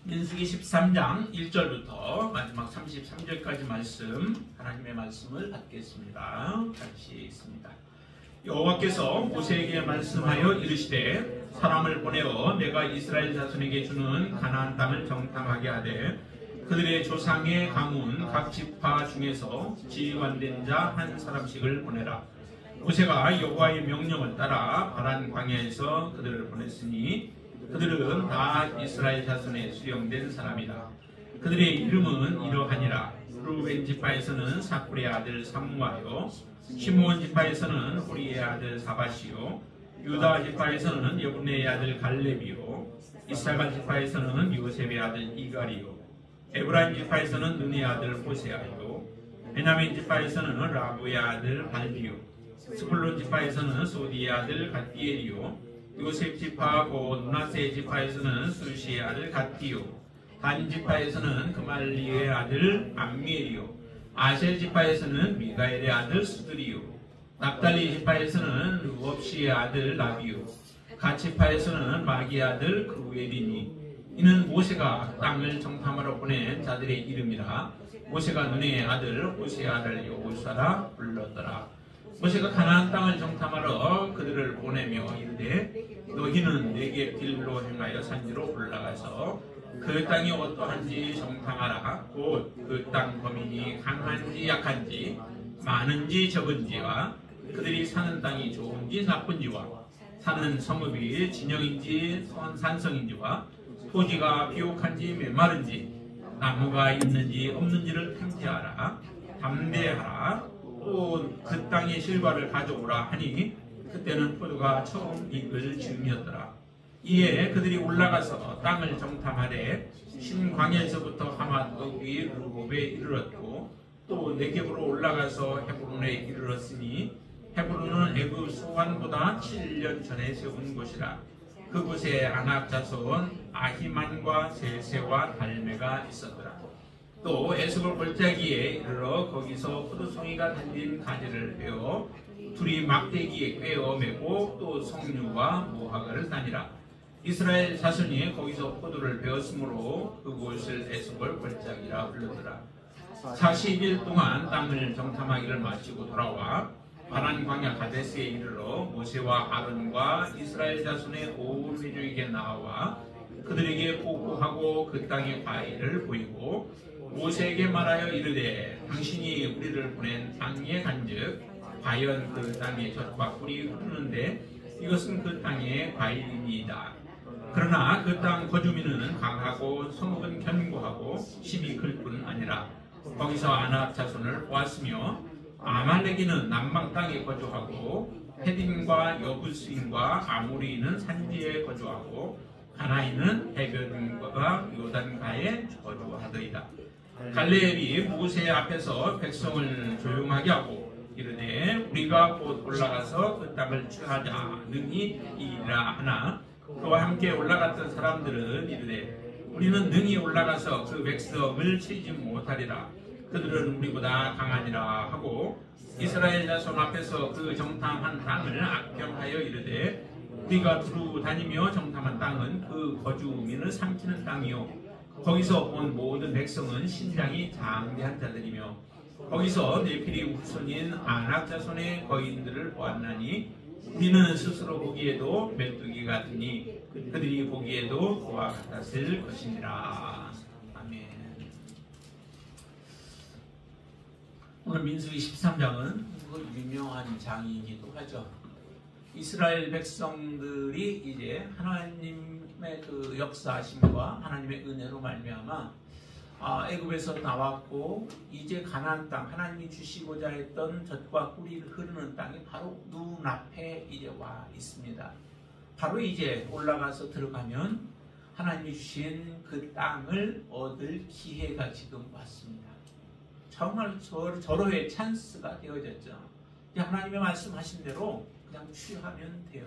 민수기 13장 1절부터 마지막 33절까지 말씀, 하나님의 말씀을 받겠습니다. 같이 읽습니다. 여호와께서 모세에게 말씀하여 이르시되 사람을 보내어 내가 이스라엘 자손에게 주는 가나안 땅을 정탐하게 하되 그들의 조상의 가문 각 지파 중에서 지휘관된 자 한 사람씩을 보내라. 모세가 여호와의 명령을 따라 바란 광야에서 그들을 보냈으니 그들은 다 이스라엘 자손에 수령된 사람이다. 그들의 이름은 이러하니라. 루벤 지파에서는 사쿨의 아들 삼무아요, 시므온 지파에서는 호리의 아들 사밧이요, 유다 지파에서는 여분네의 아들 갈렙이요, 이사갈 지파에서는 요셉의 아들 이갈이요, 에브라임 지파에서는 눈의 아들 호세아요, 베냐민 지파에서는 라부의 아들 발비요, 스불론 지파에서는 소디의 아들 갓디엘이요, 요셉 지파 곧 므낫세 지파에서는 수시의 아들 갓디요, 단 지파에서는 그말리의 아들 암미엘이요, 아셀 지파에서는 미가엘의 아들 수드리요, 납달리 지파에서는 루옵시의 아들 나비요, 갓 지파에서는 마기의 아들 그루엘이니 이는 모세가 땅을 정탐하러 보낸 자들의 이름이라. 모세가 눈의 아들 호세아를 여호수아라 불렀더라. 모세가 가나안 땅을 정탐하러 그들을 보내며 이르되 너희는 내게 길로 행하여 산지로 올라가서 그 땅이 어떠한지 정탐하라. 곧 그 땅 범인이 강한지 약한지 많은지 적은지와 그들이 사는 땅이 좋은지 나쁜지와 사는 성읍이 진영인지 산성인지와 토지가 비옥한지 메마른지 나무가 있는지 없는지를 탐지하라. 담대하라. 또 그 땅의 실과를 가져오라 하니 그때는 포도가 처음 익을 즈음이었더라. 이에 그들이 올라가서 땅을 정탐하되 신광야에서부터 하맛 어귀 르홉에 이르렀고 또 네겝으로 올라가서 헤브론에 이르렀으니 헤브론은 애굽 소환보다 7년 전에 세운 곳이라. 그곳에 아낙 자손 아히만과 세세와 달메가 있었더라. 또 에스골 골짜기에 이르러 거기서 포도송이가 달린 가지를 베어 둘이 막대기에 꿰어 매고 또 석류와 무화과를 따니라. 이스라엘 자손이 거기서 포도를 베었으므로 그곳을 에스골 골짜기라 불렀더라. 40일 동안 땅을 정탐하기를 마치고 돌아와 바란 광야 가데스에 이르러 모세와 아론과 이스라엘 자손의 온 회중에게 나와 그들에게 보고하고 그 땅의 과일을 보이고 모세에게 말하여 이르되 당신이 우리를 보낸 땅에 간즉 과연 그 땅의 젖과 꿀이 흐르는데 이것은 그 땅의 과일이니이다. 그러나 그 땅 거주민은 강하고 성읍은 견고하고 심이 클 뿐 아니라 거기서 아낙 자손을 보았으며 아말렉이는 남방 땅에 거주하고 헤딘과 여부스인과 아모리인은 산지에 거주하고 가나인은 해변과 요단가에 거주하더이다. 갈렙이 모세 앞에서 백성을 조용하게 하고 이르되 우리가 곧 올라가서 그 땅을 취하자 능히 이라 하나 그와 함께 올라갔던 사람들은 이르되 우리는 능히 올라가서 그 백성을 치지 못하리라. 그들은 우리보다 강하니라 하고 이스라엘 자손 앞에서 그 정탐한 땅을 악평하여 이르되 우리가 두루 다니며 정탐한 땅은 그 거주민을 삼키는 땅이요 거기서 온 모든 백성은 신장이 장대한 자들이며 거기서 네피리 후손인 아낙 자손의 거인들을 보았나니 우리는 스스로 보기에도 메뚜기 같으니 그들이 보기에도 그와 같았을 것이니라. 아멘. 오늘 민수기 13장은 유명한 장이기도 하죠. 이스라엘 백성들이 이제 하나님의 그 역사하심과 하나님의 은혜로 말미암아 애굽에서 나왔고 이제 가나안 땅 하나님이 주시고자 했던 젖과 꿀이 흐르는 땅이 바로 눈앞에 이제 와 있습니다. 바로 이제 올라가서 들어가면 하나님이 주신 그 땅을 얻을 기회가 지금 왔습니다. 정말 절호의 찬스가 되어졌죠. 하나님의 말씀하신 대로 그냥 취하면 돼요.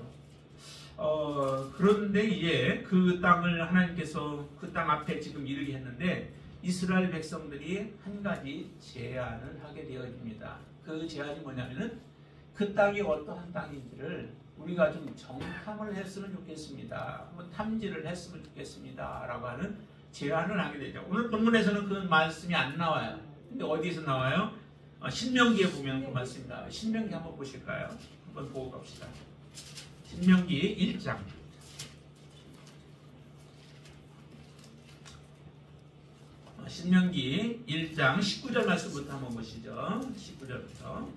그런데 이제 그 땅을 하나님께서 그 땅 앞에 지금 이르게 했는데 이스라엘 백성들이 한 가지 제안을 하게 되어집니다. 그 제안이 뭐냐면은 그 땅이 어떠한 땅인지를 우리가 좀 정탐을 했으면 좋겠습니다. 한번 탐지를 했으면 좋겠습니다. 라고 하는 제안을 하게 되죠. 오늘 본문에서는 그 말씀이 안 나와요. 근데 어디에서 나와요? 신명기에 보면 그 말씀이 나와요. 신명기 한번 보실까요? 한번 보고 갑시다. 신명기 1장. 신명기 1장 19절 말씀부터 한번 보시죠. 19절부터.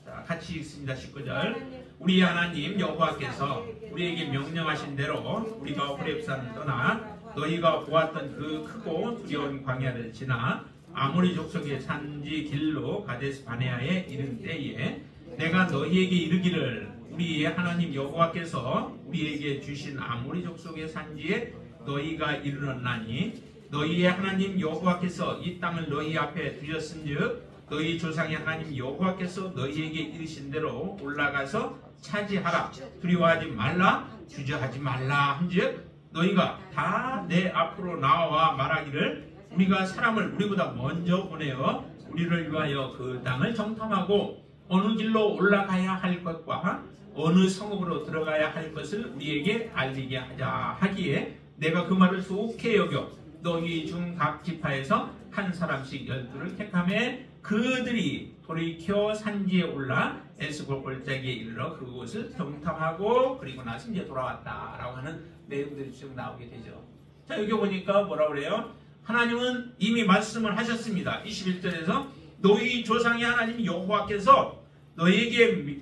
자, 같이 읽습니다. 19절. 우리 하나님 여호와께서 우리에게 명령하신 대로 우리가 호렙산을 떠나 너희가 보았던 그 크고 두려운 광야를 지나 아모리 족속의 산지 길로 가데스 바네아에 이른 때에 내가 너희에게 이르기를 우리의 하나님 여호와께서 우리에게 주신 아모리 족속의 산지에 너희가 이르렀나니 너희의 하나님 여호와께서 이 땅을 너희 앞에 두셨은즉 너희 조상의 하나님 여호와께서 너희에게 이르신 대로 올라가서 차지하라. 두려워하지 말라. 주저하지 말라. 한즉 너희가 다 내 앞으로 나와 말하기를 우리가 사람을 우리보다 먼저 보내어 우리를 위하여 그 땅을 정탐하고 어느 길로 올라가야 할 것과 어느 성읍으로 들어가야 할 것을 우리에게 알리게 하자 하기에 내가 그 말을 좋게 여겨 너희 중 각 지파에서 한 사람씩 12를 택하매 그들이 돌이켜 산지에 올라 에스골 골짜기에 이르러 그곳을 정탐하고 그리고 나서 이제 돌아왔다라고 하는 내용들이 쭉 나오게 되죠. 자, 여기 보니까 뭐라 그래요? 하나님은 이미 말씀을 하셨습니다. 21절에서 너희 조상의 하나님 여호와께서 너희에게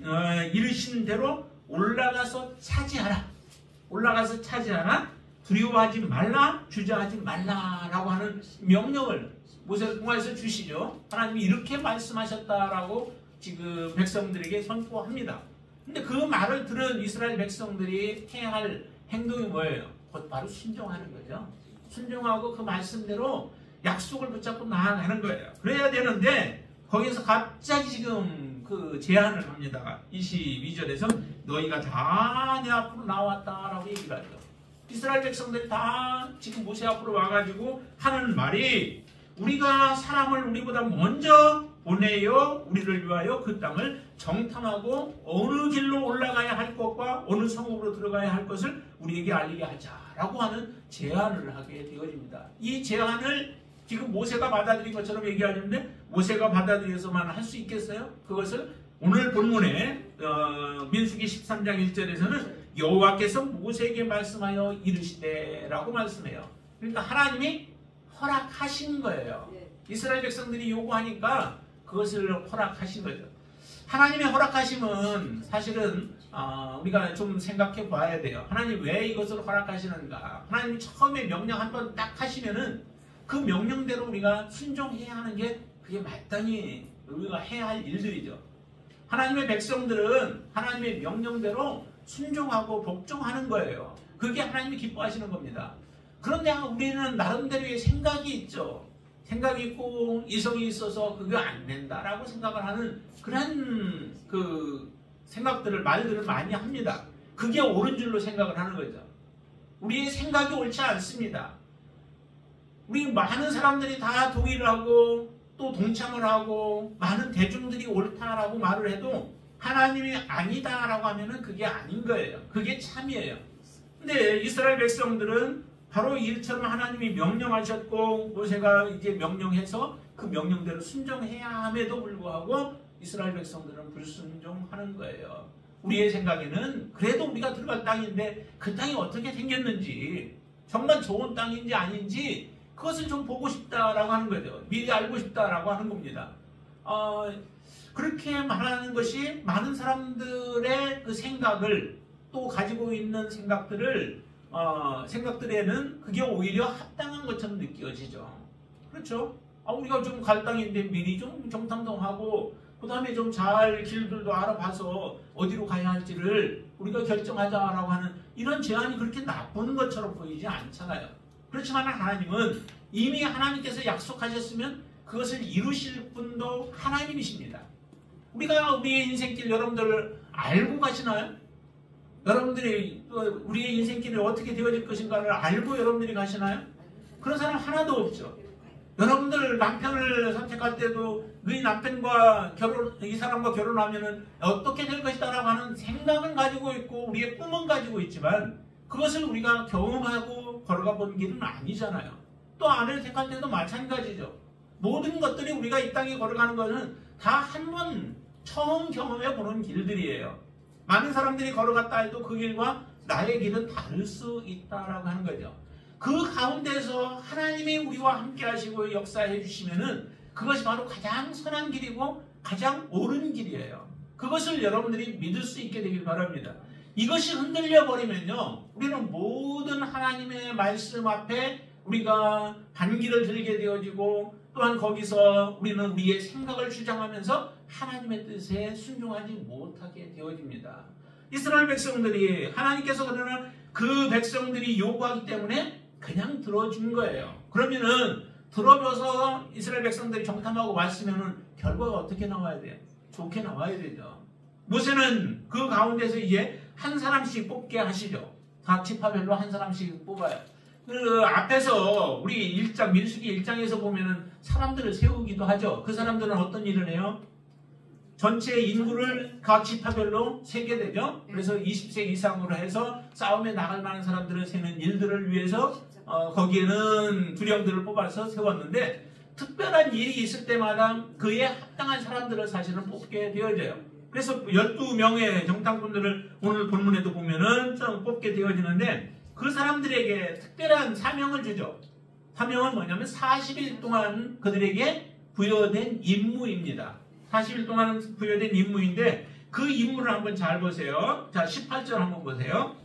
이르신 대로 올라가서 차지하라. 올라가서 차지하라. 두려워하지 말라. 주저하지 말라라고 하는 명령을 모세에서 주시죠. 하나님이 이렇게 말씀하셨다라고 지금 백성들에게 선포합니다. 근데 그 말을 들은 이스라엘 백성들이 해야 할 행동이 뭐예요? 곧 바로 순종하는 거죠. 순종하고 그 말씀대로 약속을 붙잡고 나아가는 거예요. 그래야 되는데 거기에서 갑자기 지금 그 제안을 합니다. 22절에서 너희가 다 내 앞으로 나왔다라고 얘기를 하죠. 이스라엘 백성들이 다 지금 모세 앞으로 와가지고 하는 말이 우리가 사람을 우리보다 먼저 보내어 우리를 위하여 그 땅을 정탐하고 어느 길로 올라가야 할 것과 어느 성읍으로 들어가야 할 것을 우리에게 알리게 하자라고 하는 제안을 하게 되어집니다. 이 제안을 지금 모세가 받아들인 것처럼 얘기하는데 모세가 받아들여서만 할 수 있겠어요? 그것을 오늘 본문에 민수기 13장 1절에서는 여호와께서 모세에게 말씀하여 이르시되라고 말씀해요. 그러니까 하나님이 허락하신 거예요. 이스라엘 백성들이 요구하니까 그것을 허락하신 거죠. 하나님의 허락하심은 사실은 우리가 좀 생각해 봐야 돼요. 하나님 왜 이것을 허락하시는가? 하나님이 처음에 명령 한번 딱 하시면은 그 명령대로 우리가 순종해야 하는 게 그게 마땅히 우리가 해야 할 일들이죠. 하나님의 백성들은 하나님의 명령대로 순종하고 복종하는 거예요. 그게 하나님이 기뻐하시는 겁니다. 그런데 우리는 나름대로의 생각이 있죠. 생각이 있고 이성이 있어서 그게 안 된다라고 생각을 하는 그런 그 생각들을 말들을 많이 합니다. 그게 옳은 줄로 생각을 하는 거죠. 우리의 생각이 옳지 않습니다. 우리 많은 사람들이 다 동의를 하고 또 동참을 하고 많은 대중들이 옳다라고 말을 해도 하나님이 아니다라고 하면은 그게 아닌 거예요. 그게 참이에요. 근데 이스라엘 백성들은 바로 이처럼 하나님이 명령하셨고 모세가 이제 명령해서 그 명령대로 순종해야 함에도 불구하고 이스라엘 백성들은 불순종하는 거예요. 우리의 생각에는 그래도 우리가 들어갈 땅인데 그 땅이 어떻게 생겼는지 정말 좋은 땅인지 아닌지 그것을 좀 보고 싶다라고 하는 거죠. 미리 알고 싶다라고 하는 겁니다. 그렇게 말하는 것이 많은 사람들의 그 생각을 또 가지고 있는 생각들에는 그게 오히려 합당한 것처럼 느껴지죠. 그렇죠? 우리가 좀 갈 땅인데 미리 좀 정탐도 하고 그 다음에 좀 잘 길들도 알아봐서 어디로 가야 할지를 우리가 결정하자라고 하는 이런 제안이 그렇게 나쁜 것처럼 보이지 않잖아요. 그렇지만 하나님은 이미 하나님께서 약속하셨으면 그것을 이루실 분도 하나님이십니다. 우리가 우리의 인생길 여러분들 알고 가시나요? 여러분들이 우리의 인생길이 어떻게 되어질 것인가를 알고 여러분들이 가시나요? 그런 사람 하나도 없죠. 여러분들 남편을 선택할 때도 너희 남편과 이 사람과 결혼하면은 어떻게 될 것이다라고 하는 생각은 가지고 있고 우리의 꿈은 가지고 있지만 그것을 우리가 경험하고 걸어가 본 길은 아니잖아요. 또 아내를 택할 때도 마찬가지죠. 모든 것들이 우리가 이 땅에 걸어가는 것은 다 한 번 처음 경험해 보는 길들이에요. 많은 사람들이 걸어갔다 해도 그 길과 나의 길은 다를 수 있다라고 하는 거죠. 그 가운데서 하나님이 우리와 함께 하시고 역사해 주시면은 그것이 바로 가장 선한 길이고 가장 옳은 길이에요. 그것을 여러분들이 믿을 수 있게 되길 바랍니다. 이것이 흔들려 버리면요, 우리는 모든 하나님의 말씀 앞에 우리가 반기를 들게 되어지고, 또한 거기서 우리는 우리의 생각을 주장하면서 하나님의 뜻에 순종하지 못하게 되어집니다. 이스라엘 백성들이, 하나님께서 그러나 그 백성들이 요구하기 때문에 그냥 들어준 거예요. 그러면은 들어줘서 이스라엘 백성들이 정탐하고 왔으면은 결과가 어떻게 나와야 돼요? 좋게 나와야 되죠. 모세는 그 가운데서 이제 한 사람씩 뽑게 하시죠. 각 지파별로 한 사람씩 뽑아요. 그 앞에서 우리 1장, 민수기 1장에서 보면은 사람들을 세우기도 하죠. 그 사람들은 어떤 일을 해요? 전체 인구를 각 지파별로 세게 되죠. 그래서 20세 이상으로 해서 싸움에 나갈 만한 사람들을 세는 일들을 위해서 거기에는 두령들을 뽑아서 세웠는데, 특별한 일이 있을 때마다 그에 합당한 사람들을 사실은 뽑게 되어져요. 그래서 12명의 정탐꾼들을 오늘 본문에도 보면은 좀 뽑게 되어지는데, 그 사람들에게 특별한 사명을 주죠. 사명은 뭐냐면 40일 동안 그들에게 부여된 임무입니다. 40일 동안 부여된 임무인데, 그 임무를 한번 잘 보세요. 자, 18절 한번 보세요.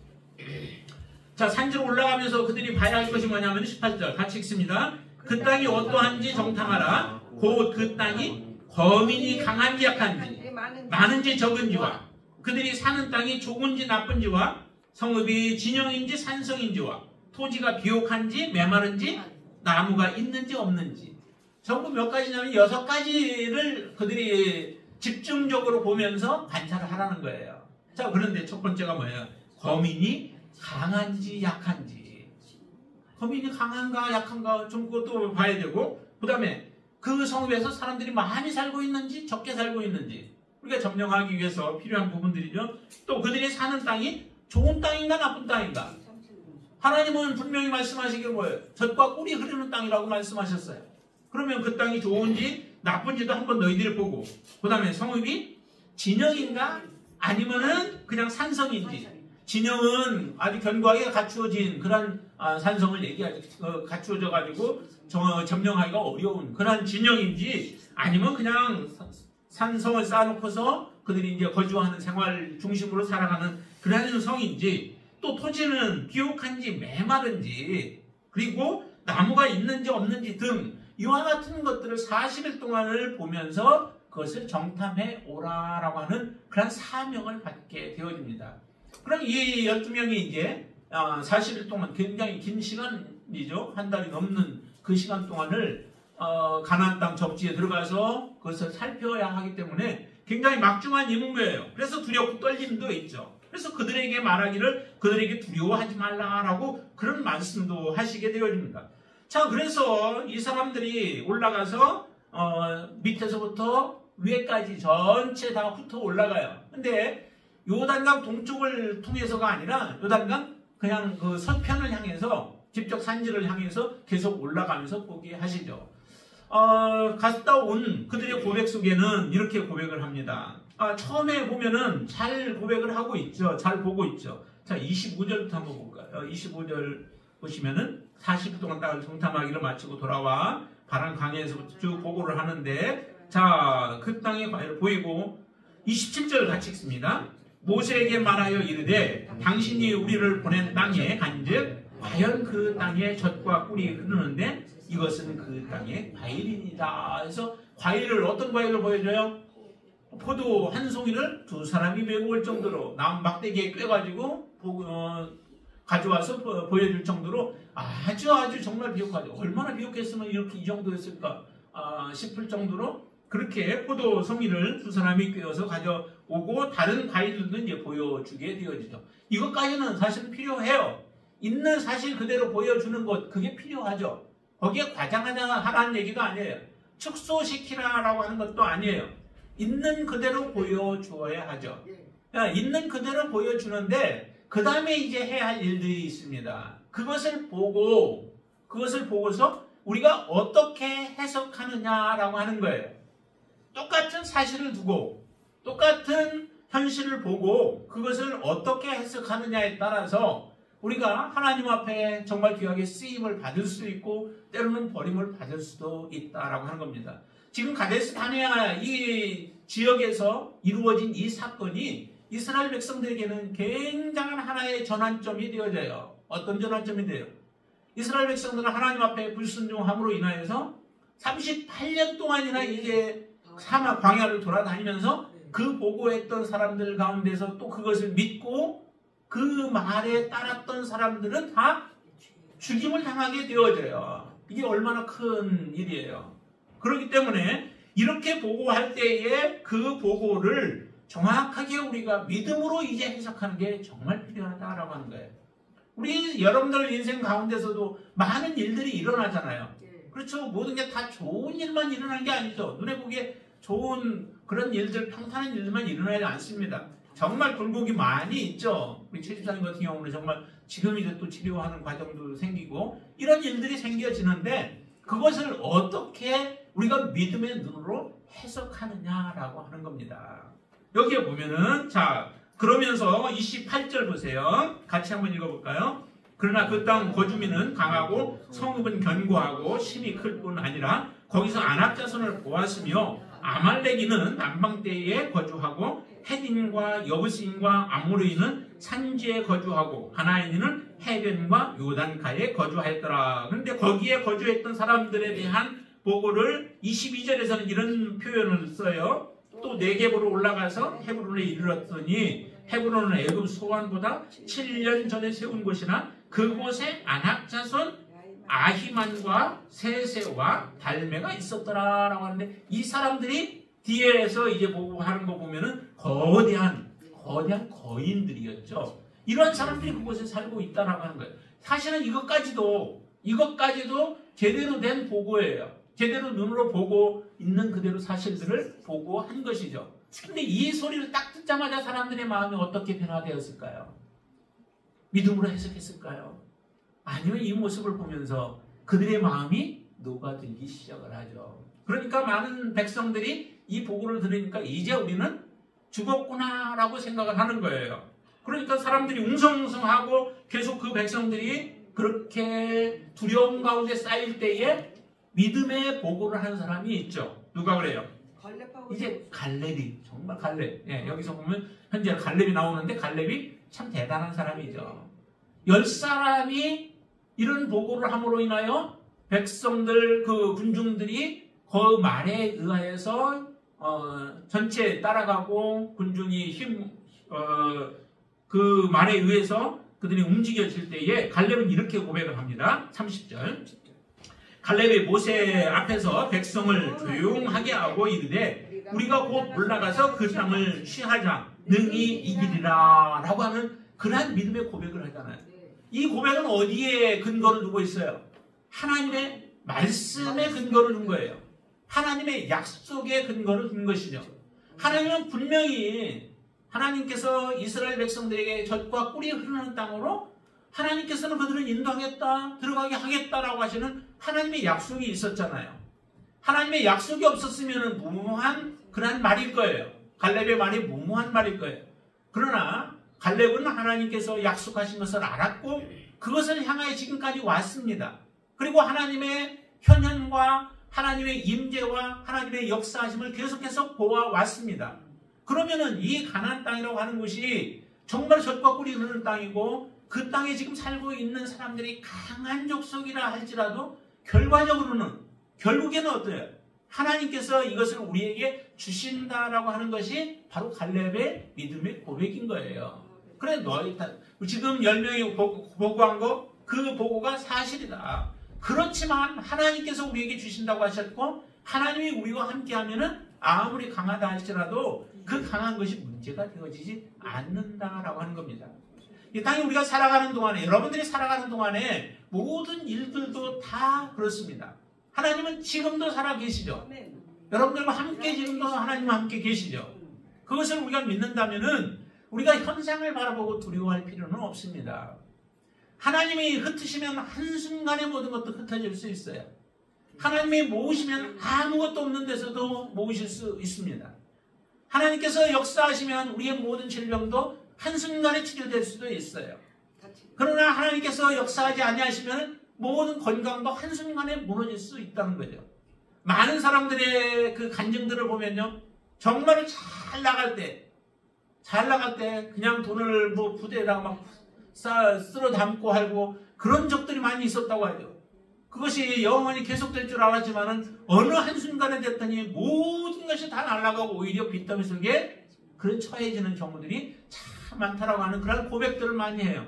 자, 산지로 올라가면서 그들이 봐야 할 것이 뭐냐면 18절 같이 읽습니다. 그 땅이 어떠한지 정탐하라. 곧 그 땅이 거민이 강한지 약한지, 많은지 적은지와 그들이 사는 땅이 좋은지 나쁜지와 성읍이 진영인지 산성인지와 토지가 비옥한지 메마른지 나무가 있는지 없는지, 전부 몇 가지냐면 6가지를 그들이 집중적으로 보면서 관찰을 하라는 거예요. 자, 그런데 첫 번째가 뭐예요? 거민이 강한지 약한지. 거민이 강한가 약한가 좀 그것도 봐야 되고, 그 다음에 그 성읍에서 사람들이 많이 살고 있는지 적게 살고 있는지 우리가 점령하기 위해서 필요한 부분들이죠. 또 그들이 사는 땅이 좋은 땅인가 나쁜 땅인가. 하나님은 분명히 말씀하시기를 뭐예요? 젖과 꿀이 흐르는 땅이라고 말씀하셨어요. 그러면 그 땅이 좋은지 나쁜지도 한번 너희들이 보고, 그 다음에 성읍이 진영인가 아니면은 그냥 산성인지. 진영은 아주 견고하게 갖추어진 그런 산성을 얘기하죠. 갖추어져 가지고 점령하기가 어려운 그런 진영인지, 아니면 그냥 산성을 쌓아놓고서 그들이 이제 거주하는 생활 중심으로 살아가는 그런 성인지, 또 토지는 비옥한지 메마른지, 그리고 나무가 있는지 없는지 등 이와 같은 것들을 40일 동안을 보면서 그것을 정탐해 오라라고 하는 그런 사명을 받게 되어집니다. 그럼 이 12명이 이제 40일 동안, 굉장히 긴 시간이죠. 한 달이 넘는 그 시간 동안을 가나안 땅 적지에 들어가서 그것을 살펴야 하기 때문에 굉장히 막중한 임무예요. 그래서 두렵고 떨림도 있죠. 그래서 그들에게 말하기를 그들에게 두려워하지 말라라고 그런 말씀도 하시게 되어집니다. 자, 그래서 이 사람들이 올라가서 밑에서부터 위에까지 전체 다 훑어 올라가요. 근데 요단강 동쪽을 통해서가 아니라 요단강 그냥 그 서편을 향해서, 직접 산지를 향해서 계속 올라가면서 보게 하시죠. 갔다 온 그들의 고백 속에는 이렇게 고백을 합니다. 처음에 보면은 잘 고백을 하고 있죠. 잘 보고 있죠. 자, 25절부터 한번 볼까요? 25절 보시면은 40일 동안 땅을 정탐하기를 마치고 돌아와 바람 강에서부터 쭉 보고를 하는데, 자, 그 땅에 과일을 보이고 27절 같이 읽습니다. 모세에게 말하여 이르되 당신이 우리를 보낸 땅에 간즉 과연 그 땅에 젖과 꿀이 흐르는데 이것은 그 땅의 과일이니라. 그래서 과일을, 어떤 과일을 보여줘요? 포도 한 송이를 두 사람이 메고 올 정도로 남 막대기에 꿰가지고 가져와서 보여줄 정도로 아주 정말 비옥하죠. 얼마나 비옥했으면 이렇게 이 정도였을까 싶을 정도로 그렇게 포도 송이를 두 사람이 꿰어서 가져오고 다른 과일들도 이제 보여주게 되어지죠. 이것까지는 사실 필요해요. 있는 사실 그대로 보여주는 것, 그게 필요하죠. 거기에 과장하라는 얘기도 아니에요. 축소시키라라고 하는 것도 아니에요. 있는 그대로 보여주어야 하죠. 그러니까 있는 그대로 보여주는데 그 다음에 이제 해야 할 일들이 있습니다. 그것을 보고 그것을 보고서 우리가 어떻게 해석하느냐라고 하는 거예요. 똑같은 사실을 두고 똑같은 현실을 보고 그것을 어떻게 해석하느냐에 따라서 우리가 하나님 앞에 정말 귀하게 쓰임을 받을 수 있고 때로는 버림을 받을 수도 있다라고 하는 겁니다. 지금 가데스 바네아 이 지역에서 이루어진 이 사건이 이스라엘 백성들에게는 굉장한 하나의 전환점이 되어져요. 어떤 전환점이 돼요? 이스라엘 백성들은 하나님 앞에 불순종함으로 인하여서 38년 동안이나 이제 사막 광야를 돌아다니면서 그 보고했던 사람들 가운데서 또 그것을 믿고 그 말에 따랐던 사람들은 다 죽임을 당하게 되어져요. 이게 얼마나 큰 일이에요. 그렇기 때문에 이렇게 보고할 때에 그 보고를 정확하게 우리가 믿음으로 이제 해석하는 게 정말 필요하다라고 하는 거예요. 우리 여러분들 인생 가운데서도 많은 일들이 일어나잖아요. 그렇죠. 모든 게 다 좋은 일만 일어나는 게 아니죠. 눈에 보기에 좋은 그런 일들, 평탄한 일들만 일어나지 않습니다. 정말 굴곡이 많이 있죠. 우리 최 집사님 같은 경우는 정말 지금 이제 또 치료하는 과정도 생기고 이런 일들이 생겨지는데 그것을 어떻게 우리가 믿음의 눈으로 해석하느냐라고 하는 겁니다. 여기에 보면은 자 그러면서 28절 보세요. 같이 한번 읽어볼까요? 그러나 그 땅 거주민은 강하고 성읍은 견고하고 힘이 클 뿐 아니라 거기서 아낙 자손을 보았으며 아말렉인은 남방대에 거주하고 헤딘과 여부스인과 아모르인은 산지에 거주하고 하나인은 해변과 요단가에 거주하였더라. 그런데 거기에 거주했던 사람들에 대한 보고를 22절에서는 이런 표현을 써요. 또 네겝으로 올라가서 헤브론에 이르렀더니 헤브론은 애굽 소환보다 7년 전에 세운 곳이나 그곳에 아낙 자손 아히만과 세세와 달메가 있었더라라고 하는데 이 사람들이 뒤에서 이제 보고하는 거 보면은 거대한 거인들이었죠. 이런 사람들이 그곳에 살고 있다라고 하는 거예요. 사실은 이것까지도 제대로 된 보고예요. 제대로 눈으로 보고 있는 그대로 사실들을 보고한 것이죠. 근데 이 소리를 딱 듣자마자 사람들의 마음이 어떻게 변화되었을까요? 믿음으로 해석했을까요? 아니면 이 모습을 보면서 그들의 마음이 녹아들기 시작을 하죠. 그러니까 많은 백성들이 이 보고를 들으니까 이제 우리는 죽었구나라고 생각을 하는 거예요. 그러니까 사람들이 웅성웅성하고 계속 그 백성들이 그렇게 두려움 가운데 쌓일 때에 믿음의 보고를 하는 사람이 있죠. 누가 그래요? 이제 갈렙이 정말 갈렙. 예, 여기서 보면 현재 갈렙이 나오는데 갈렙이 참 대단한 사람이죠. 10사람이 이런 보고를 함으로 인하여 백성들 그 군중들이 그 말에 의하여서 전체 따라가고 군중이 그 말에 의해서 그들이 움직여질 때에 갈렙은 이렇게 고백을 합니다. 30절. 갈렙이 모세 앞에서 백성을 조용하게 하고 이르되 우리가 곧 올라가서 그 땅을 취하자 능히 이기리라 라고 하는 그러한 믿음의 고백을 하잖아요. 이 고백은 어디에 근거를 두고 있어요? 하나님의 말씀에 근거를 둔 거예요. 하나님의 약속에 근거를 둔 것이죠. 하나님은 분명히 하나님께서 이스라엘 백성들에게 젖과 꿀이 흐르는 땅으로 하나님께서는 그들을 인도하겠다, 들어가게 하겠다라고 하시는 하나님의 약속이 있었잖아요. 하나님의 약속이 없었으면 무모한 그런 말일 거예요. 갈렙의 말이 무모한 말일 거예요. 그러나 갈렙은 하나님께서 약속하신 것을 알았고 그것을 향하여 지금까지 왔습니다. 그리고 하나님의 현현과 하나님의 임재와 하나님의 역사하심을 계속해서 보아왔습니다. 그러면은 이 가나안 땅이라고 하는 곳이 정말 젖과 꿀이 흐르는 땅이고 그 땅에 지금 살고 있는 사람들이 강한 족속이라 할지라도 결국에는 어때요? 하나님께서 이것을 우리에게 주신다라고 하는 것이 바로 갈렙의 믿음의 고백인 거예요. 그래 너희 지금 10명이 보고한 거 그 보고가 사실이다. 그렇지만 하나님께서 우리에게 주신다고 하셨고 하나님이 우리와 함께하면은 아무리 강하다 할지라도 그 강한 것이 문제가 되어지지 않는다라고 하는 겁니다. 이 땅에 우리가 살아가는 동안에 여러분들이 살아가는 동안에 모든 일들도 다 그렇습니다. 하나님은 지금도 살아계시죠. 여러분들과 함께 지금도 하나님과 함께 계시죠. 그것을 우리가 믿는다면은 우리가 현상을 바라보고 두려워할 필요는 없습니다. 하나님이 흩으시면 한순간에 모든 것도 흩어질 수 있어요. 하나님이 모으시면 아무것도 없는 데서도 모으실 수 있습니다. 하나님께서 역사하시면 우리의 모든 질병도 한순간에 치료될 수도 있어요. 그러나 하나님께서 역사하지 아니하시면 모든 건강도 한순간에 무너질 수 있다는 거죠. 많은 사람들의 그 간증들을 보면요, 정말 잘 나갈 때 그냥 돈을 뭐 부대에다가 막 쓸어 담고 하고 그런 적들이 많이 있었다고 하죠. 그것이 영원히 계속될 줄 알았지만은 어느 한순간에 됐더니 모든 것이 다 날아가고 오히려 빚더미 속에 그런 처해지는 경우들이 참 많다라고 하는 그런 고백들을 많이 해요.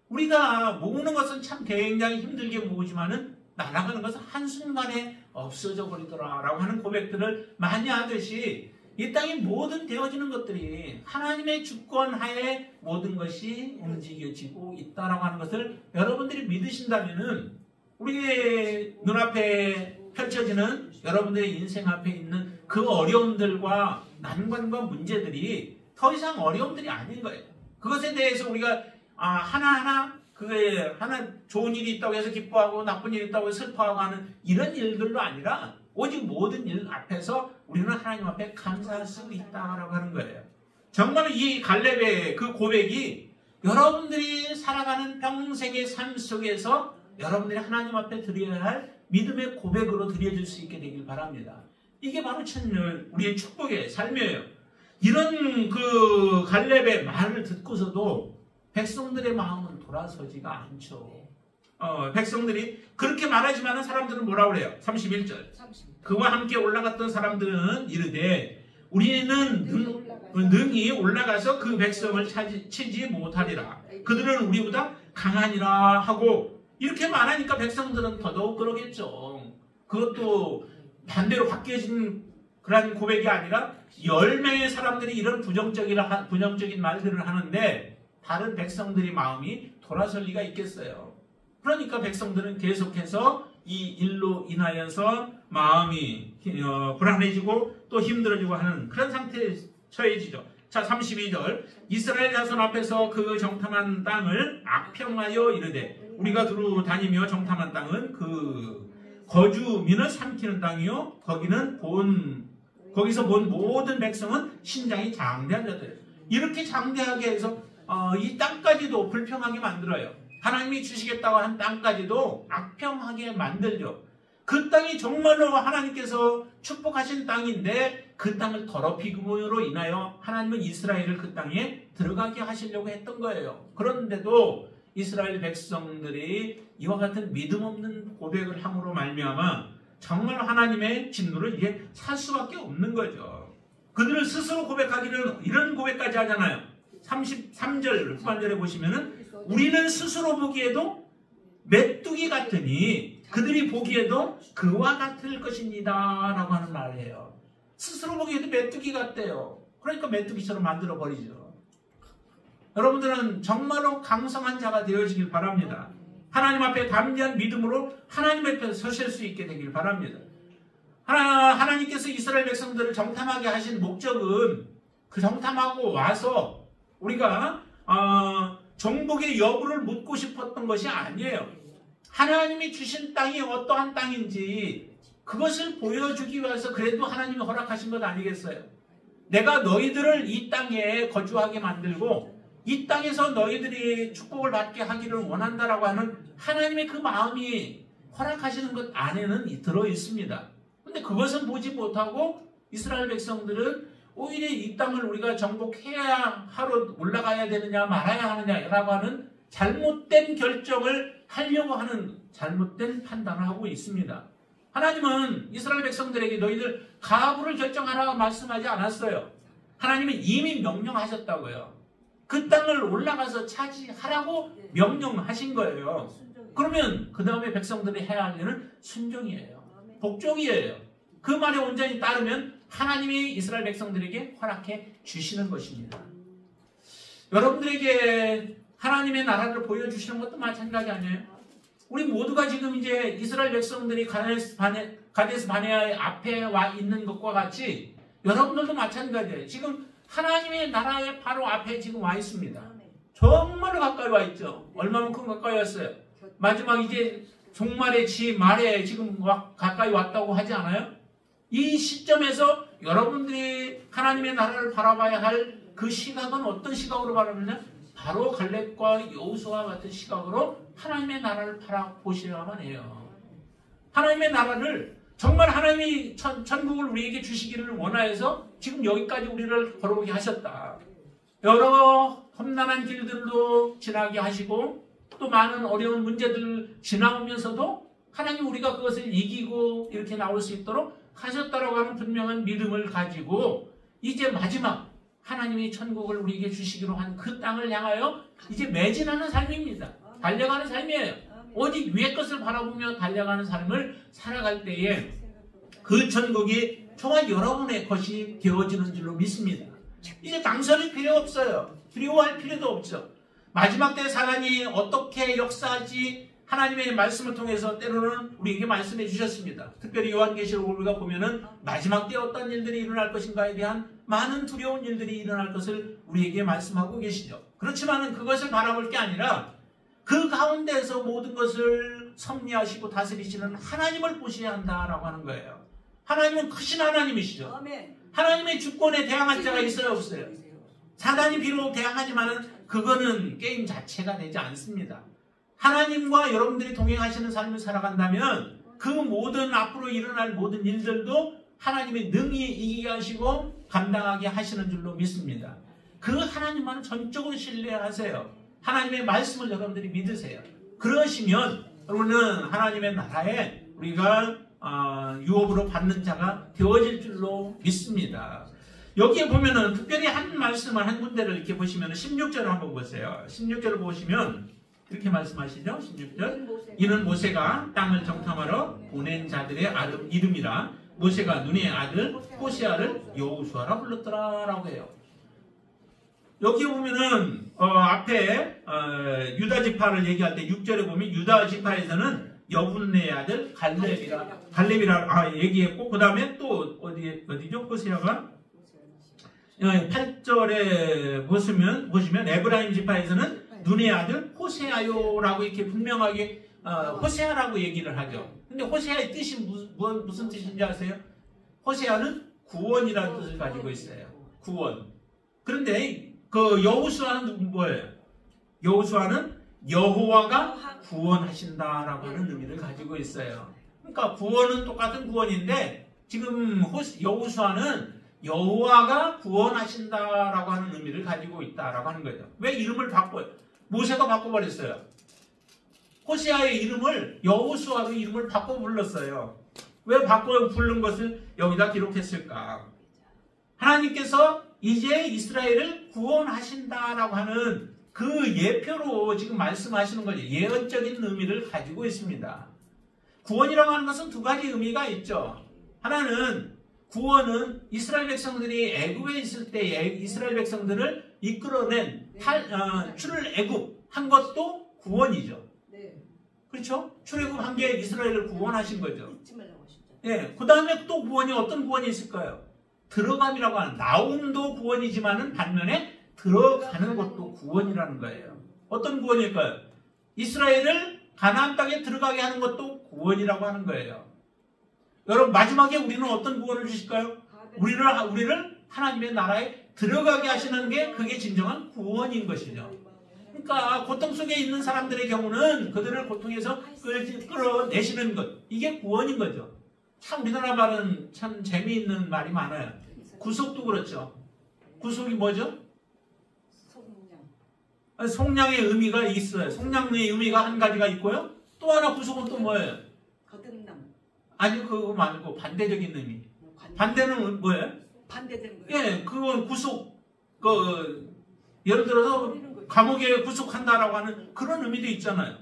우리가 모으는 것은 참 굉장히 힘들게 모으지만은 날아가는 것은 한순간에 없어져 버리더라라고 하는 고백들을 많이 하듯이 이 땅에 모든 되어지는 것들이 하나님의 주권 하에 모든 것이 움직여지고 있다라고 하는 것을 여러분들이 믿으신다면은 우리의 눈앞에 펼쳐지는 여러분들의 인생 앞에 있는 그 어려움들과 난관과 문제들이 더 이상 어려움들이 아닌 거예요. 그것에 대해서 우리가 하나하나 그게 하나 좋은 일이 있다고 해서 기뻐하고 나쁜 일이 있다고 해서 슬퍼하고 하는 이런 일들도 아니라 오직 모든 일 앞에서 우리는 하나님 앞에 감사할 수 있다라고 하는 거예요. 정말 이 갈렙의 그 고백이 여러분들이 살아가는 평생의 삶 속에서 여러분들이 하나님 앞에 드려야 할 믿음의 고백으로 드려질 수 있게 되길 바랍니다. 이게 바로 우리의 축복의 삶이에요. 이런 그 갈렙의 말을 듣고서도 백성들의 마음은 돌아서지가 않죠. 백성들이 그렇게 말하지만 사람들은 뭐라고 그래요? 31절. 그와 함께 올라갔던 사람들은 이르되 우리는 능히 올라가서 그 백성을 치지 못하리라. 그들은 우리보다 강하니라 하고 이렇게 말하니까 백성들은 더더욱 그러겠죠. 그것도 반대로 바뀌어진 그런 고백이 아니라 10명의 사람들이 이런 부정적인 말들을 하는데 다른 백성들의 마음이 돌아설 리가 있겠어요. 그러니까 백성들은 계속해서 이 일로 인하여서 마음이 불안해지고 또 힘들어지고 하는 그런 상태에 처해지죠. 자, 32절. 이스라엘 자손 앞에서 그 정탐한 땅을 악평하여 이르되 우리가 두루 다니며 정탐한 땅은 그 거주민을 삼키는 땅이요 거기서 본 모든 백성은 신장이 장대한 자들. 이렇게 장대하게 해서 이 땅까지도 불평하게 만들어요. 하나님이 주시겠다고 한 땅까지도 악평하게 만들죠. 그 땅이 정말로 하나님께서 축복하신 땅인데 그 땅을 더럽힘으로 인하여 하나님은 이스라엘을 그 땅에 들어가게 하시려고 했던 거예요. 그런데도 이스라엘 백성들이 이와 같은 믿음 없는 고백을 함으로 말미암아 정말 하나님의 진노를 이제 살 수밖에 없는 거죠. 그들은 스스로 고백하기는 이런 고백까지 하잖아요. 33절 후반절에 보시면은 우리는 스스로 보기에도 메뚜기 같으니 그들이 보기에도 그와 같을 것입니다 라고 하는 말이에요. 스스로 보기에도 메뚜기 같대요. 그러니까 메뚜기처럼 만들어 버리죠. 여러분들은 정말로 강성한 자가 되어지길 바랍니다. 하나님 앞에 담대한 믿음으로 하나님 앞에 서실 수 있게 되길 바랍니다. 하나님께서 이스라엘 백성들을 정탐하게 하신 목적은 그 정탐하고 와서 우리가 정복의 여부를 묻고 싶었던 것이 아니에요. 하나님이 주신 땅이 어떠한 땅인지 그것을 보여주기 위해서 그래도 하나님이 허락하신 것 아니겠어요? 내가 너희들을 이 땅에 거주하게 만들고 이 땅에서 너희들이 축복을 받게 하기를 원한다라고 하는 하나님의 그 마음이 허락하시는 것 안에는 들어 있습니다. 근데 그것은 보지 못하고 이스라엘 백성들은 오히려 이 땅을 우리가 정복해야 하러 올라가야 되느냐 말아야 하느냐라고 하는 잘못된 결정을 하려고 하는 잘못된 판단을 하고 있습니다. 하나님은 이스라엘 백성들에게 너희들 가부를 결정하라고 말씀하지 않았어요. 하나님은 이미 명령하셨다고요. 그 땅을 올라가서 차지하라고 명령하신 거예요. 그러면 그 다음에 백성들이 해야 할 일은 순종이에요. 복종이에요. 그 말에 온전히 따르면 하나님이 이스라엘 백성들에게 허락해 주시는 것입니다. 여러분들에게 하나님의 나라를 보여주시는 것도 마찬가지 아니에요? 우리 모두가 지금 이제 이스라엘 백성들이 가데스 바네아의 앞에 와 있는 것과 같이 여러분들도 마찬가지예요. 지금 하나님의 나라의 바로 앞에 지금 와 있습니다. 정말로 가까이 와 있죠. 얼마만큼 가까이 왔어요? 마지막 이제 종말의 말에 지금 가까이 왔다고 하지 않아요? 이 시점에서 여러분들이 하나님의 나라를 바라봐야 할 그 시각은 어떤 시각으로 바라보느냐? 바로 갈렙과 여호수아와 같은 시각으로 하나님의 나라를 바라보셔야만 해요. 하나님의 나라를 정말 하나님이 천국을 우리에게 주시기를 원하여서 지금 여기까지 우리를 걸어오게 하셨다. 여러 험난한 길들도 지나게 하시고 또 많은 어려운 문제들 지나오면서도 하나님 우리가 그것을 이기고 이렇게 나올 수 있도록 하셨다라고 하는 분명한 믿음을 가지고 이제 마지막 하나님이 천국을 우리에게 주시기로 한 그 땅을 향하여 이제 매진하는 삶입니다. 달려가는 삶이에요. 오직 위의 것을 바라보며 달려가는 삶을 살아갈 때에 그 천국이 저와 여러분의 것이 되어지는 줄로 믿습니다. 이제 당선이 필요 없어요. 두려워할 필요도 없죠. 마지막 때 사단이 어떻게 역사할지 하나님의 말씀을 통해서 때로는 우리에게 말씀해 주셨습니다. 특별히 요한계시록을 우리가 보면은 마지막 때 어떤 일들이 일어날 것인가에 대한 많은 두려운 일들이 일어날 것을 우리에게 말씀하고 계시죠. 그렇지만은 그것을 바라볼 게 아니라 그 가운데에서 모든 것을 섭리하시고 다스리시는 하나님을 보셔야 한다라고 하는 거예요. 하나님은 크신 하나님이시죠. 하나님의 주권에 대항할 자가 있어요, 없어요? 사단이 비록 대항하지만은 그거는 게임 자체가 되지 않습니다. 하나님과 여러분들이 동행하시는 삶을 살아간다면 그 모든 앞으로 일어날 모든 일들도 하나님의 능히 이기게 하시고 감당하게 하시는 줄로 믿습니다. 그 하나님만을 전적으로 신뢰하세요. 하나님의 말씀을 여러분들이 믿으세요. 그러시면 여러분은 하나님의 나라에 우리가 유업으로 받는 자가 되어질 줄로 믿습니다. 여기에 보면은 특별히 한 말씀을 한 군데를 이렇게 보시면 16절을 한번 보세요. 16절을 보시면 이렇게 말씀하시죠. 16절. 이는 모세가 땅을 정탐하러 보낸 자들의 이름이라 모세가 눈의 아들 호세아를 여호수아라 불렀더라 라고 해요. 여기 보면은 앞에 유다 지파를 얘기할 때 6절에 보면 유다 지파에서는 여분의 아들 갈렙이라 얘기했고 그 다음에 또 어디죠? 호세아가 8절에 보시면 에브라임 지파에서는 눈의 아들 호세아요라고 이렇게 분명하게 호세아라고 얘기를 하죠. 근데 호세아의 뜻이 무슨 뜻인지 아세요? 호세아는 구원이라는 뜻을 가지고 있어요. 구원. 그런데 그 여호수아는 뭐예요? 여호수아는 여호와가 구원하신다라고 하는 의미를 가지고 있어요. 그러니까 구원은 똑같은 구원인데 지금 여호수아는 여호와가 구원하신다라고 하는 의미를 가지고 있다라고 하는 거죠. 왜 이름을 바꿔요? 모세가 바꿔버렸어요. 호세아의 이름을 여호수아로 이름을 바꿔 불렀어요. 왜 바꿔 부른 것을 여기다 기록했을까? 하나님께서 이제 이스라엘을 구원하신다라고 하는 그 예표로 지금 말씀하시는 거죠. 예언적인 의미를 가지고 있습니다. 구원이라고 하는 것은 두 가지 의미가 있죠. 하나는 구원은 이스라엘 백성들이 애굽에 있을 때 이스라엘 백성들을 이끌어낸 출애굽한 것도 구원이죠. 그렇죠? 출애굽한 게 이스라엘을 구원하신 거죠. 예, 그 다음에 또 구원이 어떤 구원이 있을까요? 들어감이라고 하는 나옴도 구원이지만은 반면에 들어가는 것도 구원이라는 거예요. 어떤 구원일까요? 이스라엘을 가나안 땅에 들어가게 하는 것도 구원이라고 하는 거예요. 여러분 마지막에 우리는 어떤 구원을 주실까요? 우리를 하나님의 나라에 들어가게 하시는 게 그게 진정한 구원인 것이죠. 그러니까 고통 속에 있는 사람들의 경우는 그들을 고통에서 끌어내시는 것, 이게 구원인 거죠. 참 우리나라 말은 참 재미있는 말이 많아요. 구속도 그렇죠. 구속이 뭐죠? 속량의 의미가 있어요. 속량의 의미가 한 가지가 있고요. 또 하나 구속은 또 뭐예요? 아니 그거 말고 반대적인 의미. 반대는 뭐예요? 반대되는 거예요. 예, 그건 구속. 예를 들어서 감옥에 구속한다라고 하는 그런 의미도 있잖아요.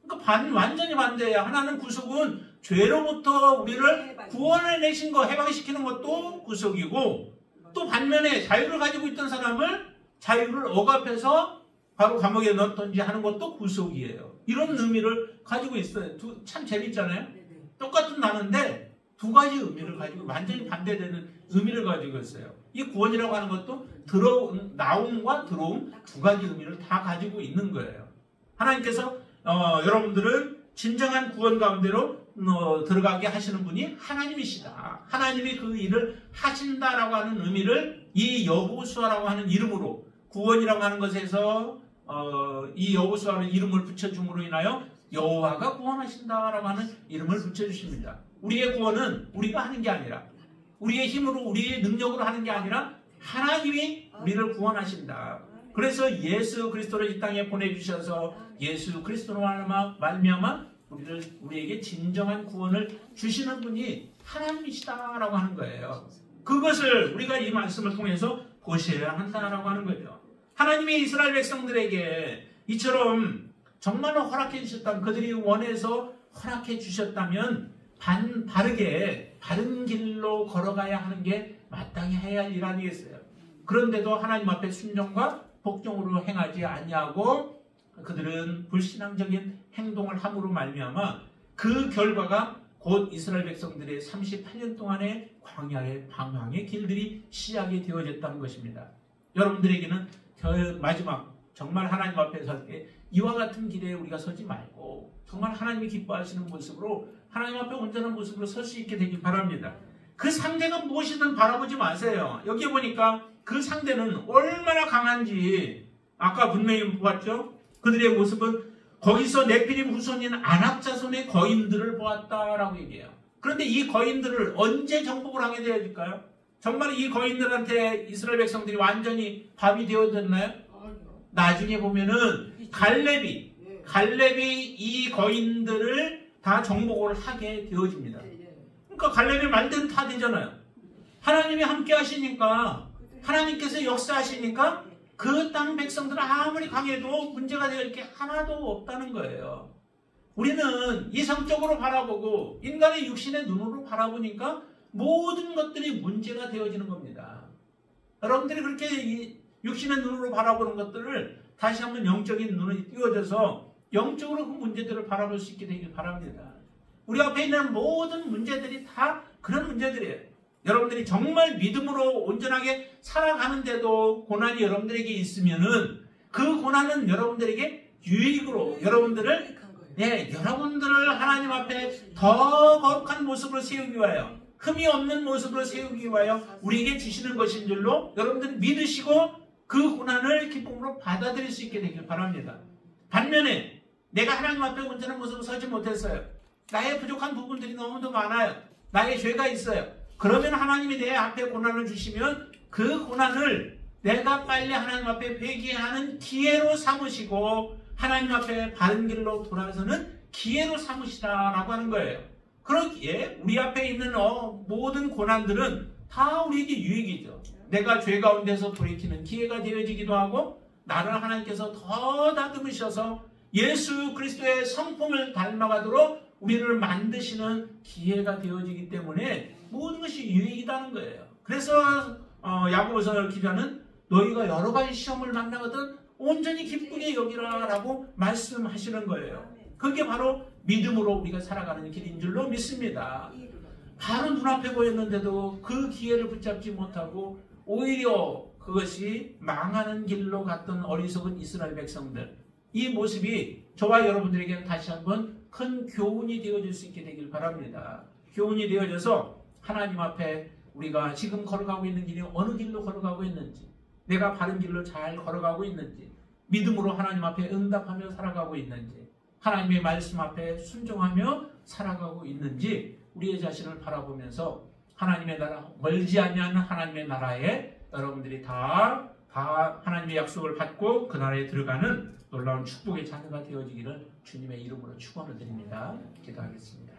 그러니까 완전히 반대야. 하나는 구속은 죄로부터 우리를 구원을 내신 거, 해방시키는 것도 구속이고, 또 반면에 자유를 가지고 있던 사람을 자유를 억압해서 바로 감옥에 넣던지 하는 것도 구속이에요. 이런 의미를 가지고 있어요. 참 재밌잖아요. 똑같은 단어인데 두 가지 의미를 가지고 완전히 반대되는 의미를 가지고 있어요. 이 구원이라고 하는 것도 나옴과 들어옴 두 가지 의미를 다 가지고 있는 거예요. 하나님께서 여러분들은 진정한 구원 가운데로 들어가게 하시는 분이 하나님이시다. 하나님이 그 일을 하신다라고 하는 의미를 이 여호수아라고 하는 이름으로, 구원이라고 하는 것에서 이 여호수아라는 이름을 붙여줌으로 인하여 여호와가 구원하신다라고 하는 이름을 붙여주십니다. 우리의 구원은 우리가 하는 게 아니라, 우리의 힘으로 우리의 능력으로 하는 게 아니라 하나님이 우리를 구원하신다. 그래서 예수 그리스도를 이 땅에 보내주셔서 예수 그리스도로 말미암아 우리에게 진정한 구원을 주시는 분이 하나님이시다라고 하는 거예요. 그것을 우리가 이 말씀을 통해서 보셔야 한다라고 하는 거죠. 하나님이 이스라엘 백성들에게 이처럼 정말로 허락해 주셨다면, 그들이 원해서 허락해 주셨다면 바르게 바른 길로 걸어가야 하는 게 마땅히 해야 할 일 아니겠어요. 그런데도 하나님 앞에 순종과 복종으로 행하지 아니하고 그들은 불신앙적인 행동을 함으로 말미암아 그 결과가 곧 이스라엘 백성들의 38년 동안의 광야의 방황의 길들이 시작이 되어졌다는 것입니다. 여러분들에게는 마지막 정말 하나님 앞에 설 때 이와 같은 길에 우리가 서지 말고 정말 하나님이 기뻐하시는 모습으로, 하나님 앞에 온전한 모습으로 설 수 있게 되길 바랍니다. 그 상대가 무엇이든 바라보지 마세요. 여기 보니까 그 상대는 얼마나 강한지 아까 분명히 보았죠. 그들의 모습은 거기서 네피림 후손인 아낙 자손의 거인들을 보았다라고 얘기해요. 그런데 이 거인들을 언제 정복을 하게 되어질까요? 정말 이 거인들한테 이스라엘 백성들이 완전히 밥이 되어졌나요? 나중에 보면은 갈렙이 이 거인들을 다 정복을 하게 되어집니다. 그러니까 갈렙의 말대로 다 되잖아요. 하나님이 함께 하시니까, 하나님께서 역사하시니까 그 땅 백성들은 아무리 강해도 문제가 될 게 하나도 없다는 거예요. 우리는 이성적으로 바라보고 인간의 육신의 눈으로 바라보니까 모든 것들이 문제가 되어지는 겁니다. 여러분들이 그렇게 육신의 눈으로 바라보는 것들을 다시 한번 영적인 눈이 띄워져서 영적으로 그 문제들을 바라볼 수 있게 되길 바랍니다. 우리 앞에 있는 모든 문제들이 다 그런 문제들이에요. 여러분들이 정말 믿음으로 온전하게 살아가는데도 고난이 여러분들에게 있으면은 그 고난은 여러분들에게 유익으로 여러분들을 하나님 앞에 더 거룩한 모습으로 세우기 위하여, 흠이 없는 모습으로 세우기 위하여 우리에게 주시는 것인 줄로 여러분들이 믿으시고 그 고난을 기쁨으로 받아들일 수 있게 되길 바랍니다. 반면에 내가 하나님 앞에 온전한 모습으로 서지 못했어요. 나의 부족한 부분들이 너무도 많아요. 나의 죄가 있어요. 그러면 하나님이 내 앞에 고난을 주시면 그 고난을 내가 빨리 하나님 앞에 회개하는 기회로 삼으시고 하나님 앞에 바른 길로 돌아서는 기회로 삼으시라라고 하는 거예요. 그러기에 우리 앞에 있는 모든 고난들은 다 우리에게 유익이죠. 내가 죄 가운데서 돌이키는 기회가 되어지기도 하고, 나를 하나님께서 더 다듬으셔서 예수 그리스도의 성품을 닮아가도록 우리를 만드시는 기회가 되어지기 때문에 모든 것이 유익이라는 거예요. 그래서 야고보서 기자는 너희가 여러 가지 시험을 만나거든 온전히 기쁘게 여기라라고 말씀하시는 거예요. 그게 바로 믿음으로 우리가 살아가는 길인 줄로 믿습니다. 바로 눈앞에 보였는데도 그 기회를 붙잡지 못하고 오히려 그것이 망하는 길로 갔던 어리석은 이스라엘 백성들, 이 모습이 저와 여러분들에게는 다시 한번 큰 교훈이 되어질 수 있게 되길 바랍니다. 교훈이 되어져서 하나님 앞에 우리가 지금 걸어가고 있는 길이 어느 길로 걸어가고 있는지, 내가 바른 길로 잘 걸어가고 있는지, 믿음으로 하나님 앞에 응답하며 살아가고 있는지, 하나님의 말씀 앞에 순종하며 살아가고 있는지 우리의 자신을 바라보면서 하나님의 나라, 멀지 아니하는 하나님의 나라에 여러분들이 다 하나님의 약속을 받고 그 나라에 들어가는 놀라운 축복의 자녀가 되어지기를 주님의 이름으로 축원을 드립니다. 기도하겠습니다.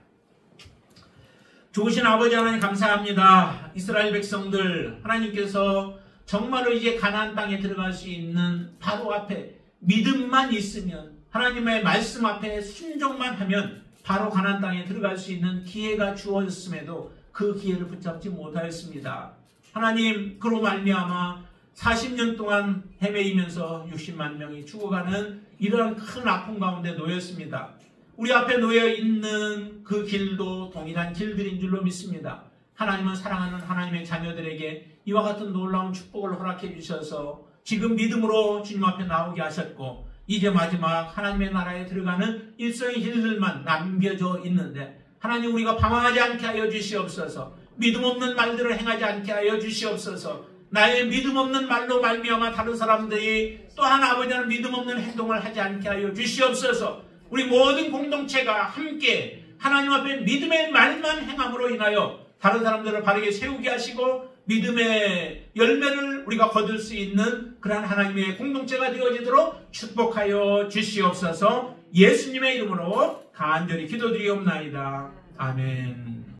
좋으신 아버지 하나님 감사합니다. 이스라엘 백성들 하나님께서 정말로 이제 가나안 땅에 들어갈 수 있는 바로 앞에 믿음만 있으면, 하나님의 말씀 앞에 순종만 하면 바로 가나안 땅에 들어갈 수 있는 기회가 주어졌음에도 그 기회를 붙잡지 못하였습니다. 하나님, 그로 말미암아 40년 동안 헤매이면서 60만 명이 죽어가는 이러한 큰 아픔 가운데 놓였습니다. 우리 앞에 놓여 있는 그 길도 동일한 길들인 줄로 믿습니다. 하나님은 사랑하는 하나님의 자녀들에게 이와 같은 놀라운 축복을 허락해 주셔서 지금 믿음으로 주님 앞에 나오게 하셨고, 이제 마지막 하나님의 나라에 들어가는 일성의 길들만 남겨져 있는데, 하나님 우리가 방황하지 않게 하여 주시옵소서. 믿음 없는 말들을 행하지 않게 하여 주시옵소서. 나의 믿음 없는 말로 말미암아 다른 사람들이 또한 아버지는 믿음 없는 행동을 하지 않게 하여 주시옵소서. 우리 모든 공동체가 함께 하나님 앞에 믿음의 말만 행함으로 인하여 다른 사람들을 바르게 세우게 하시고 믿음의 열매를 우리가 거둘 수 있는 그러한 하나님의 공동체가 되어지도록 축복하여 주시옵소서. 예수님의 이름으로 간절히 기도드리옵나이다. 아멘.